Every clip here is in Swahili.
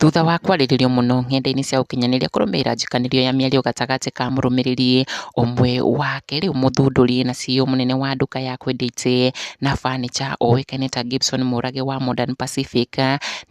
Thutha wa kwarĩrĩrio mũno ng'enda-inĩ cia ũkinyanĩria kũrũmĩrĩra njikanĩrio ya mĩario gatagatĩ ka mũrũmĩrĩri ũmwe wake rĩu mũthundũri na CEO mũnene wa nduka ya kwendia itĩ na furniture ũĩkaine ta Gibson Mũrage wa Modern Pacific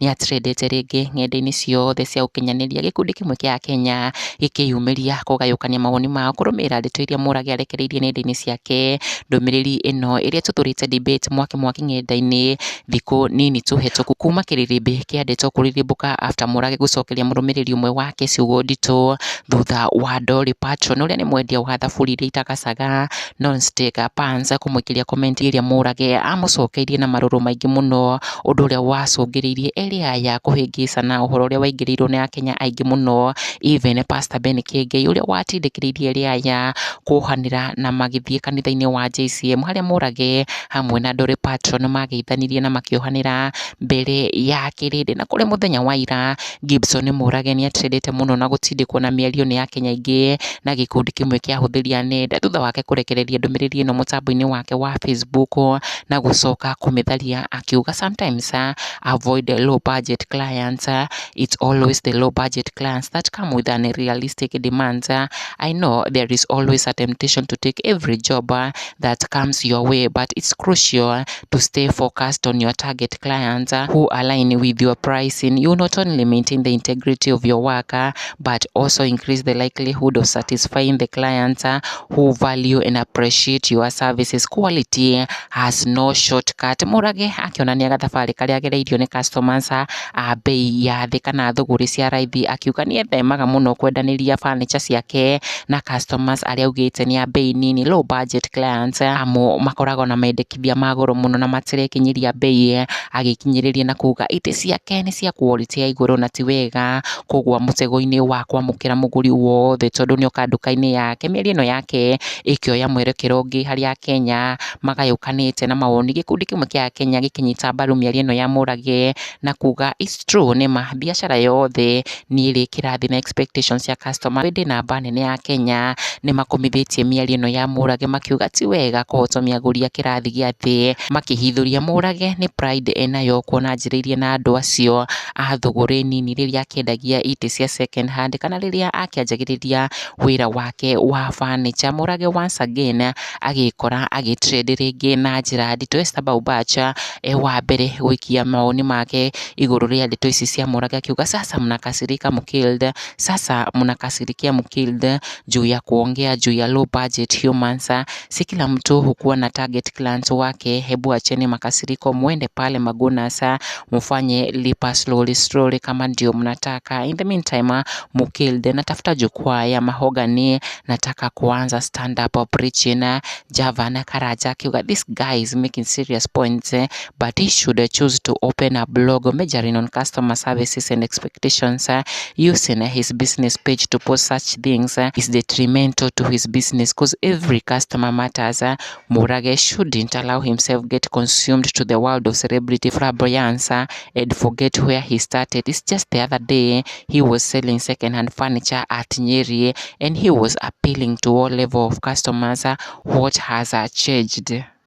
nĩatrendete rĩngĩ ng'enda-inĩ ciothe cia ũkinyanĩria, gĩkundi kĩmwe kĩa Kenya gĩkĩyumĩria kũgayũkania mawoni mao kũrũmĩrĩra ndeto iria Mũrage arekereirie nenda-inĩ ciake. Ndũmĩrĩri ĩno ĩrĩa tũtũrĩte debate mwaki ng'enda-inĩ thikũ nini tu hetũku kuma kĩrĩrĩmbĩ kĩa ndeto kũrĩrĩmbũka after Mũrage gũcokeria mũrũmĩrĩri ũmwe wake ciugo nditũ thutha wa Dolly Parton ũrĩa nĩ mwendia wa thaburi iria itagacaga non-stick pans kũmũikĩria comment ĩrĩa Mũrage amũcokeirie na marũrũ maingĩ mũno, ũndũ ũrĩa wacũngĩrĩirie erĩ aya kũhĩngĩcana ũhoro ũrĩa waingĩrĩirwo nĩ Akenya aingĩ mũno, even Pastor Ben Kĩengei ũrĩa watindĩkĩrĩirie erĩ aya kũhanĩra na magĩthiĩ kanitha-inĩ wa JCM harĩa Mũrage hamwe na Dolly Parton mageithanirie na makĩohanĩra mbere ya kĩrĩndĩ. Na kũrĩ mũthenya wa ira Gibson Mũrage nĩatrendete mũno na gũtindĩkwo na mĩario nĩ Akenya aingĩ na gĩkundi kĩmwe kĩa ahũthĩri a nenda thutha wake kũrekereria ndũmĩrĩri ĩno mũtambo-inĩ wake wa Facebook na gũcoka kũmĩtharia akiuga sometimes avoid low budget clients, it's always the low budget clients that come with unrealistic demands. I know there is always a temptation to take every job that comes your way, but it's crucial to stay focused on your target clients who align with your pricing. You not only maintain the integrity of your work but also increase the likelihood of satisfying the clients who value and appreciate your services. Quality has no shortcut. Mũrage akĩonania gathabarĩ karĩa agereirio nĩ customers a bei ya thĩ kana thũgũrĩ cia raithi, akiuga nĩethemaga mũno kwendanĩria furniture ciake na customers arĩa augĩte nĩ a bei nini, low budget clients amwe makoragwo na mendekithia ma goro mũno na matirekinyiria bei, agĩkinyĩrĩria na kuga itĩ ciake nĩ cia quality ya igũrũ na ti wega kũgwa mũtego-inĩ wa kwamũkĩra mũgũri wothe tondũ nĩoka nduka-inĩ yake. Mĩario ĩno yake ĩkĩoya mwerekero ũngĩ harĩ Akenya magayũkanĩte na mawoni, gĩkundi kĩmwe kĩa Akenya gĩkĩnyita mbaru mĩario ĩno ya Mũrage na kuga it's true, nĩma biacara yothe nĩ ĩrĩ kĩrathi na expectations cia customer. Ĩndĩ namba nene ya Akenya nĩmakomithĩtie mĩario ĩno ya Mũrage makiuga ti wega kũhotomia agũri a kĩrathi gĩa thĩ, makĩhithũria Mũrage nĩ pride enayo kuona anjĩrĩirie na andũ acio a thũgũrĩ nini rĩrĩa akĩendagia itĩ cia second hand kana rĩrĩa akĩanjagĩrĩria wĩra wake wa furniture. Mũrage once again agĩkora agĩtrend rĩngĩ na njĩra nditũ. Esther Baubach wa mbere gũikia mawoni make igũrũ rĩa ndeto ici cia Mũrage akiuga sasa mnakasirika mkilled, sasa mnakasirikia mkilled juu ya kuongea juu ya low budget humans. Si kila mtu hukuwa na target client wake, hebu acheni makasiriko, muende pale Magunasa mufanye lipa slowly kama ndio mnataka. In the meantime mkilled, natafuta jukwaa ya mahogany, nataka kuanza stand up preaching. Javan Karaja akiuga this guy is making serious points but he should choose to open a blog majoring on customer services and expectations. Using his business page to post such things is detrimental to his business because every customer matters. Mũrage shouldn't allow himself get consumed to the world of celebrity flamboyance and forget where he started. It's just the other day he was selling second-hand furniture at Nyeri and he was appealing to all level of customers. What has changed?